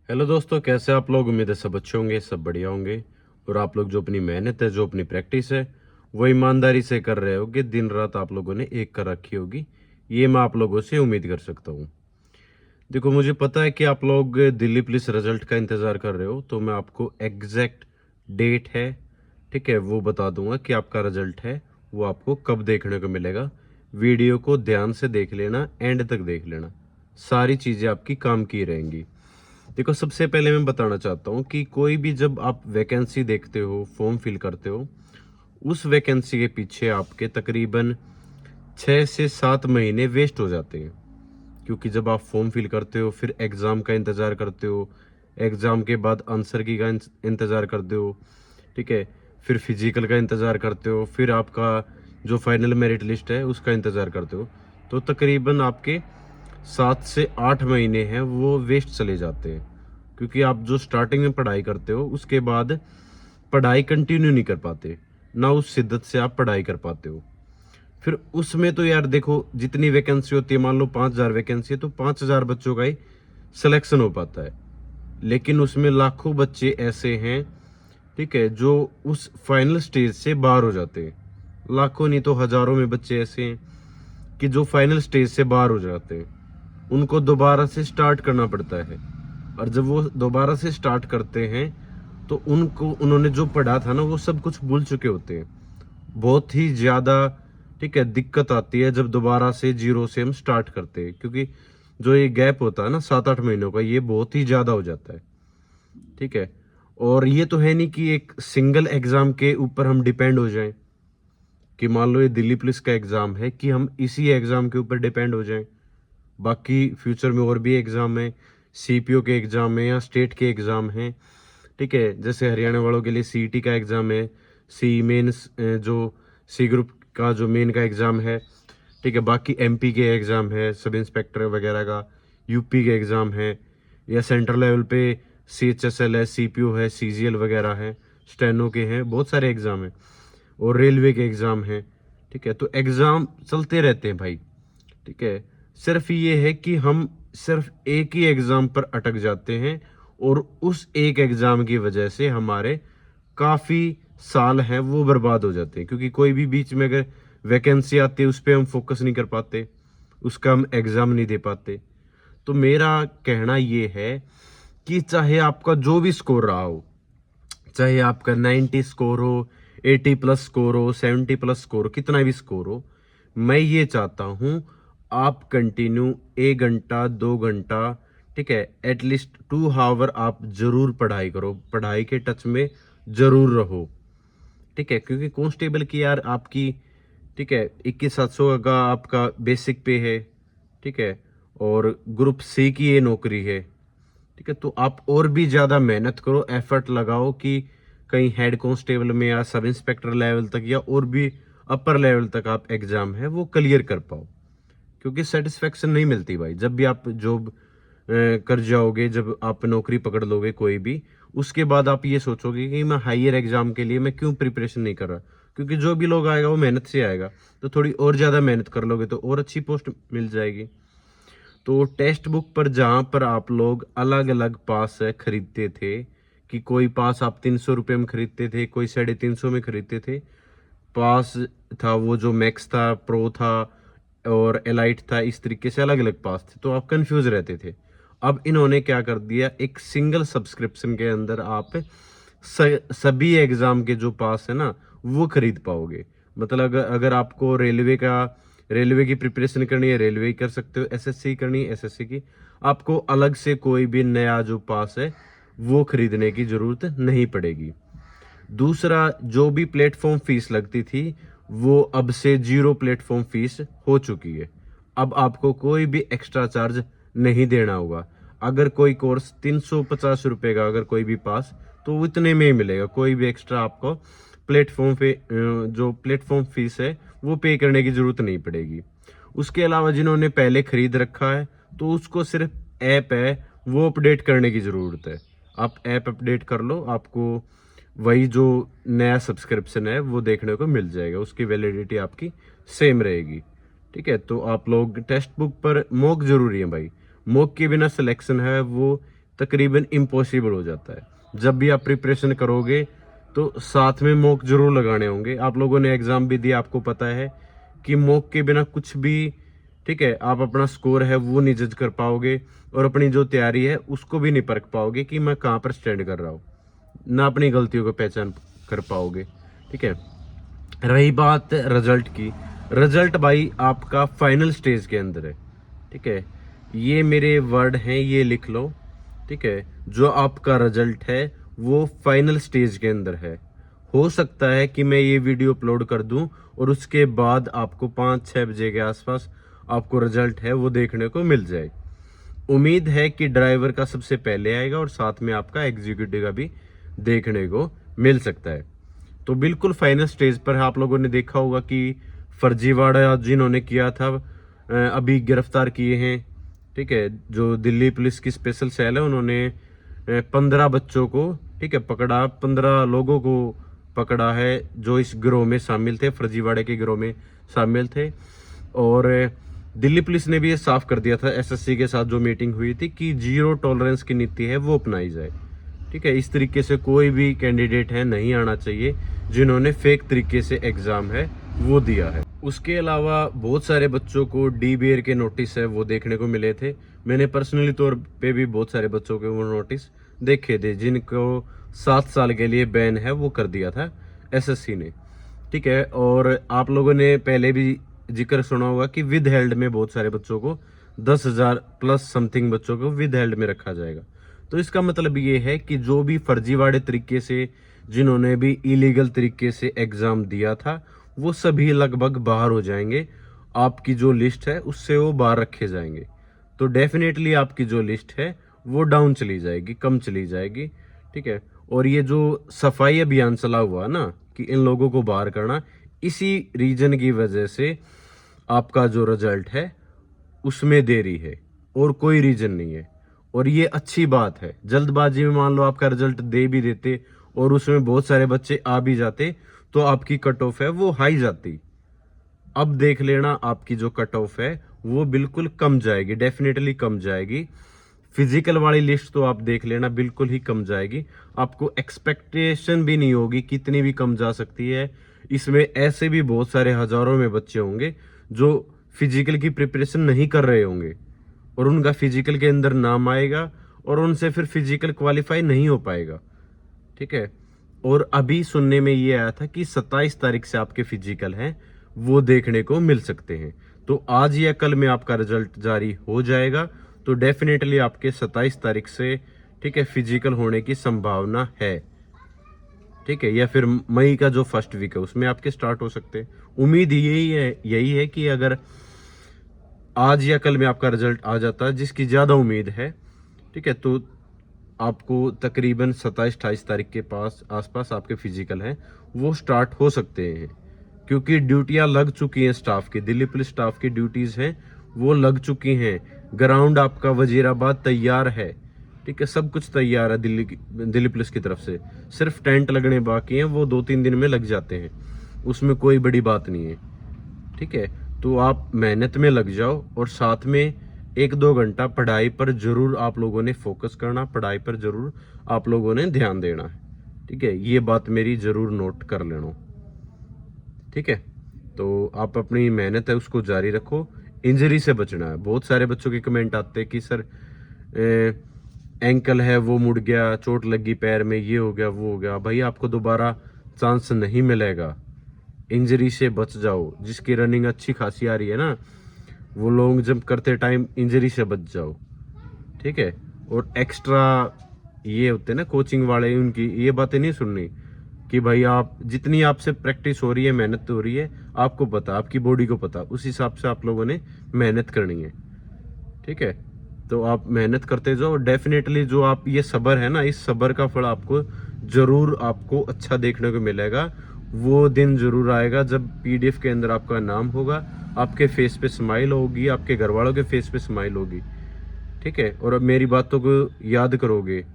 Hello दोस्तों, कैसे आप लोग। उम्मीद है सब अच्छे होंगे, सब बढ़िया होंगे। और आप लोग जो अपनी मेहनत है, जो अपनी प्रैक्टिस है, वो ईमानदारी से कर रहे होगे। दिन रात आप लोगों ने एक कर रखी होगी, ये मैं आप लोगों से उम्मीद कर सकता हूँ। देखो, मुझे पता है कि आप लोग दिल्ली पुलिस रिजल्ट का इंतज़ार कर रहे हो, तो मैं आपको एग्जैक्ट डेट है, ठीक है, वो बता दूंगा कि आपका रिजल्ट है वो आपको कब देखने को मिलेगा। वीडियो को ध्यान से देख लेना, एंड तक देख लेना, सारी चीज़ें आपकी काम की रहेंगी। देखो, सबसे पहले मैं बताना चाहता हूँ कि कोई भी जब आप वैकेंसी देखते हो, फॉर्म फिल करते हो, उस वैकेंसी के पीछे आपके तकरीबन 6 से 7 महीने वेस्ट हो जाते हैं। क्योंकि जब आप फॉर्म फिल करते हो, फिर एग्ज़ाम का इंतज़ार करते हो, एग्ज़ाम के बाद आंसर की का इंतज़ार करते हो, ठीक है, फिर फिजिकल का इंतज़ार करते हो, फिर आपका जो फाइनल मेरिट लिस्ट है उसका इंतज़ार करते हो। तो तकरीबन आपके 7 से 8 महीने हैं वो वेस्ट चले जाते हैं। क्योंकि आप जो स्टार्टिंग में पढ़ाई करते हो, उसके बाद पढ़ाई कंटिन्यू नहीं कर पाते, ना उस शिद्दत से आप पढ़ाई कर पाते हो। फिर उसमें तो यार देखो, जितनी वैकेंसी होती है, मान लो 5,000 वैकेंसी है, तो 5,000 बच्चों का ही सिलेक्शन हो पाता है। लेकिन उसमें लाखों बच्चे ऐसे हैं, ठीक है, जो उस फाइनल स्टेज से बाहर हो जाते हैं। लाखों नहीं तो हजारों में बच्चे ऐसे हैं कि जो फाइनल स्टेज से बाहर हो जाते हैं। उनको दोबारा से स्टार्ट करना पड़ता है। और जब वो दोबारा से स्टार्ट करते हैं, तो उनको उन्होंने जो पढ़ा था ना, वो सब कुछ भूल चुके होते हैं। बहुत ही ज़्यादा, ठीक है, दिक्कत आती है जब दोबारा से जीरो से हम स्टार्ट करते हैं। क्योंकि जो ये गैप होता है ना 7-8 महीनों का, ये बहुत ही ज़्यादा हो जाता है, ठीक है। और ये तो है नहीं कि एक सिंगल एग्ज़ाम के ऊपर हम डिपेंड हो जाएं, कि मान लो ये दिल्ली पुलिस का एग्ज़ाम है, कि हम इसी एग्ज़ाम के ऊपर डिपेंड हो जाएं। बाकी फ्यूचर में और भी एग्ज़ाम है, सीपीओ के एग्ज़ाम है या स्टेट के एग्ज़ाम हैं, ठीक है। जैसे हरियाणा वालों के लिए सीईटी का एग्ज़ाम है, सी मेंस, जो सी ग्रुप का जो मेन का एग्ज़ाम है, ठीक है। बाकी एमपी के एग्ज़ाम है, सब इंस्पेक्टर वगैरह का, यूपी के एग्ज़ाम है, या सेंट्रल लेवल पे सीएचएसएल है, सीपीओ है, सीजीएल वगैरह है, स्टेनो के हैं, बहुत सारे एग्ज़ाम हैं। और रेलवे के एग्ज़ाम हैं, ठीक है। तो एग्ज़ाम चलते रहते हैं भाई, ठीक है। सिर्फ ये है कि हम सिर्फ एक ही एग्ज़ाम पर अटक जाते हैं, और उस एक एग्ज़ाम की वजह से हमारे काफ़ी साल हैं वो बर्बाद हो जाते हैं। क्योंकि कोई भी बीच में अगर वैकेंसी आती है, उस पर हम फोकस नहीं कर पाते, उसका हम एग्ज़ाम नहीं दे पाते। तो मेरा कहना ये है कि चाहे आपका जो भी स्कोर रहा हो, चाहे आपका 90 स्कोर हो, 80 प्लस स्कोर हो, 70 प्लस स्कोर हो, कितना भी स्कोर हो, मैं ये चाहता हूँ आप कंटिन्यू 1 घंटा 2 घंटा, ठीक है, एटलीस्ट 2 आवर आप जरूर पढ़ाई करो, पढ़ाई के टच में जरूर रहो, ठीक है। क्योंकि कांस्टेबल की यार आपकी, ठीक है, 21,700 का आपका बेसिक पे है, ठीक है। और ग्रुप सी की ये नौकरी है, ठीक है। तो आप और भी ज़्यादा मेहनत करो, एफर्ट लगाओ कि कहीं हेड कांस्टेबल में या सब इंस्पेक्टर लेवल तक या और भी अपर लेवल तक आप एग्ज़ाम है वो क्लियर कर पाओ। क्योंकि सेटिस्फेक्शन नहीं मिलती भाई, जब भी आप जॉब कर जाओगे, जब आप नौकरी पकड़ लोगे कोई भी, उसके बाद आप ये सोचोगे कि मैं हायर एग्ज़ाम के लिए मैं क्यों प्रिपरेशन नहीं कर रहा। क्योंकि जो भी लोग आएगा वो मेहनत से आएगा, तो थोड़ी और ज़्यादा मेहनत कर लोगे तो और अच्छी पोस्ट मिल जाएगी। तो टेक्स्ट बुक पर जहाँ पर आप लोग अलग अलग पास खरीदते थे, कि कोई पास आप 300 रुपये में खरीदते थे, कोई 350 में खरीदते थे, पास था वो जो मैक्स था, प्रो था और एलाइट था, इस तरीके से अलग अलग पास थे, तो आप कंफ्यूज रहते थे। अब इन्होंने क्या कर दिया, एक सिंगल सब्सक्रिप्शन के अंदर आप सभी एग्जाम के जो पास है ना वो खरीद पाओगे। मतलब अगर आपको रेलवे की प्रिपरेशन करनी है, रेलवे कर सकते हो, एसएससी करनी है, एसएससी की, आपको अलग से कोई भी नया जो पास है वो खरीदने की जरूरत नहीं पड़ेगी। दूसरा, जो भी प्लेटफॉर्म फीस लगती थी, वो अब से 0 प्लेटफॉर्म फीस हो चुकी है। अब आपको कोई भी एक्स्ट्रा चार्ज नहीं देना होगा। अगर कोई कोर्स 350 रुपये का, अगर कोई भी पास, तो वो इतने में ही मिलेगा। कोई भी एक्स्ट्रा आपको प्लेटफॉर्म पे जो प्लेटफॉर्म फीस है वो पे करने की जरूरत नहीं पड़ेगी। उसके अलावा जिन्होंने पहले खरीद रखा है, तो उसको सिर्फ ऐप है वो अपडेट करने की ज़रूरत है। आप ऐप अपडेट कर लो, आपको वही जो नया सब्सक्रिप्शन है वो देखने को मिल जाएगा, उसकी वैलिडिटी आपकी सेम रहेगी, ठीक है। तो आप लोग टेक्स्ट बुक पर मॉक जरूरी है भाई, मॉक के बिना सिलेक्शन है वो तकरीबन इम्पॉसिबल हो जाता है। जब भी आप प्रिपरेशन करोगे तो साथ में मॉक जरूर लगाने होंगे। आप लोगों ने एग्ज़ाम भी दिया, आपको पता है कि मॉक के बिना कुछ भी, ठीक है, आप अपना स्कोर है वो नहीं जज कर पाओगे और अपनी जो तैयारी है उसको भी नहीं परख पाओगे कि मैं कहाँ पर स्टैंड कर रहा हूँ, ना अपनी गलतियों को पहचान कर पाओगे। ठीक है, रही बात रिजल्ट की, रिजल्ट भाई आपका फाइनल स्टेज के अंदर है। ठीक है, ये मेरे वर्ड हैं, ये लिख लो। ठीक है, जो आपका रिजल्ट है वो फाइनल स्टेज के अंदर है। हो सकता है कि मैं ये वीडियो अपलोड कर दूं और उसके बाद आपको 5-6 बजे के आसपास आपको रिजल्ट है वो देखने को मिल जाए। उम्मीद है कि ड्राइवर का सबसे पहले आएगा और साथ में आपका एग्जीक्यूटिव का भी देखने को मिल सकता है। तो बिल्कुल फाइनल स्टेज पर आप लोगों ने देखा होगा कि फर्जीवाड़ा जिन्होंने किया था अभी गिरफ्तार किए हैं। ठीक है, जो दिल्ली पुलिस की स्पेशल सेल है उन्होंने 15 बच्चों को, ठीक है, पकड़ा, 15 लोगों को पकड़ा है जो इस गिरोह में शामिल थे, फर्जीवाड़े के गिरोह में शामिल थे। और दिल्ली पुलिस ने भी ये साफ कर दिया था एसएससी के साथ जो मीटिंग हुई थी कि जीरो टॉलरेंस की नीति है वो अपनाई जाए। ठीक है, इस तरीके से कोई भी कैंडिडेट है नहीं आना चाहिए जिन्होंने फेक तरीके से एग्जाम है वो दिया है। उसके अलावा बहुत सारे बच्चों को डीबीआर के नोटिस है वो देखने को मिले थे। मैंने पर्सनली तौर पे भी बहुत सारे बच्चों के वो नोटिस देखे थे जिनको 7 साल के लिए बैन है वो कर दिया था एसएससी ने। ठीक है, और आप लोगों ने पहले भी जिक्र सुना होगा कि विद हेल्ड में बहुत सारे बच्चों को 10,000 प्लस समथिंग बच्चों को विद हेल्ड में रखा जाएगा। तो इसका मतलब ये है कि जो भी फर्जीवाड़े तरीके से, जिन्होंने भी इलीगल तरीके से एग्जाम दिया था, वो सभी लगभग बाहर हो जाएंगे। आपकी जो लिस्ट है उससे वो बाहर रखे जाएंगे। तो डेफिनेटली आपकी जो लिस्ट है वो डाउन चली जाएगी, कम चली जाएगी। ठीक है, और ये जो सफाई अभियान चला हुआ ना कि इन लोगों को बाहर करना, इसी रीजन की वजह से आपका जो रिजल्ट है उसमें देरी है और कोई रीजन नहीं है। और ये अच्छी बात है। जल्दबाजी में मान लो आपका रिजल्ट दे भी देते और उसमें बहुत सारे बच्चे आ भी जाते तो आपकी कट ऑफ है वो हाई जाती। अब देख लेना आपकी जो कट ऑफ है वो बिल्कुल कम जाएगी, डेफिनेटली कम जाएगी। फिजिकल वाली लिस्ट तो आप देख लेना बिल्कुल ही कम जाएगी। आपको एक्सपेक्टेशन भी नहीं होगी कितनी भी कम जा सकती है। इसमें ऐसे भी बहुत सारे हजारों में बच्चे होंगे जो फिजिकल की प्रिपरेशन नहीं कर रहे होंगे और उनका फिजिकल के अंदर नाम आएगा और उनसे फिर फिजिकल क्वालिफाई नहीं हो पाएगा। ठीक है, और अभी सुनने में ये आया था कि 27 तारीख से आपके फिजिकल हैं वो देखने को मिल सकते हैं। तो आज या कल में आपका रिजल्ट जारी हो जाएगा। तो डेफिनेटली आपके 27 तारीख से, ठीक है, फिजिकल होने की संभावना है। ठीक है, या फिर मई का जो फर्स्ट वीक है उसमें आपके स्टार्ट हो सकते हैं। उम्मीद यही है कि अगर आज या कल में आपका रिजल्ट आ जाता है, जिसकी ज़्यादा उम्मीद है, ठीक है, तो आपको तकरीबन 27-28 तारीख के आसपास आपके फिजिकल हैं वो स्टार्ट हो सकते हैं। क्योंकि ड्यूटियां लग चुकी हैं स्टाफ की, दिल्ली पुलिस स्टाफ की ड्यूटीज़ हैं वो लग चुकी हैं। ग्राउंड आपका वजीराबाद तैयार है। ठीक है, सब कुछ तैयार है दिल्ली पुलिस की तरफ से। सिर्फ टेंट लगने बाकी हैं, वो 2-3 दिन में लग जाते हैं, उसमें कोई बड़ी बात नहीं है। ठीक है, तो आप मेहनत में लग जाओ और साथ में 1-2 घंटा पढ़ाई पर जरूर आप लोगों ने फोकस करना, पढ़ाई पर जरूर आप लोगों ने ध्यान देना है। ठीक है, ये बात मेरी जरूर नोट कर लेना। ठीक है, तो आप अपनी मेहनत है उसको जारी रखो, इंजरी से बचना है। बहुत सारे बच्चों के कमेंट आते हैं कि सर एंकल है वो मुड़ गया, चोट लगी पैर में, ये हो गया वो हो गया। भाई आपको दोबारा चांस नहीं मिलेगा, इंजरी से बच जाओ। जिसकी रनिंग अच्छी खासी आ रही है ना, वो लॉन्ग जंप करते टाइम इंजरी से बच जाओ। ठीक है, और एक्स्ट्रा ये होते हैं ना कोचिंग वाले, उनकी ये बातें नहीं सुननी कि भाई आप जितनी आपसे प्रैक्टिस हो रही है, मेहनत हो रही है, आपको पता, आपकी बॉडी को पता, उस हिसाब से आप लोगों ने मेहनत करनी है। ठीक है, तो आप मेहनत करते जाओ। डेफिनेटली जो आप ये सब्र है ना, इस सब्र का फल आपको जरूर आपको अच्छा देखने को मिलेगा। वो दिन जरूर आएगा जब पीडीएफ के अंदर आपका नाम होगा, आपके फेस पे स्माइल होगी, आपके घर वालों के फेस पे स्माइल होगी। ठीक है, और अब मेरी बातों को याद करोगे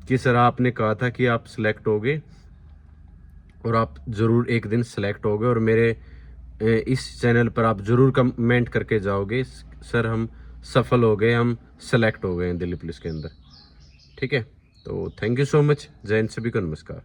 कि सर आपने कहा था कि आप सिलेक्ट होगे, और आप ज़रूर एक दिन सेलेक्ट होगे और मेरे इस चैनल पर आप ज़रूर कमेंट करके जाओगे, सर हम सफल हो गए, हम सेलेक्ट हो गए हैं दिल्ली पुलिस के अंदर। ठीक है। तो थैंक यू सो मच। जय हिंद, सभी को नमस्कार।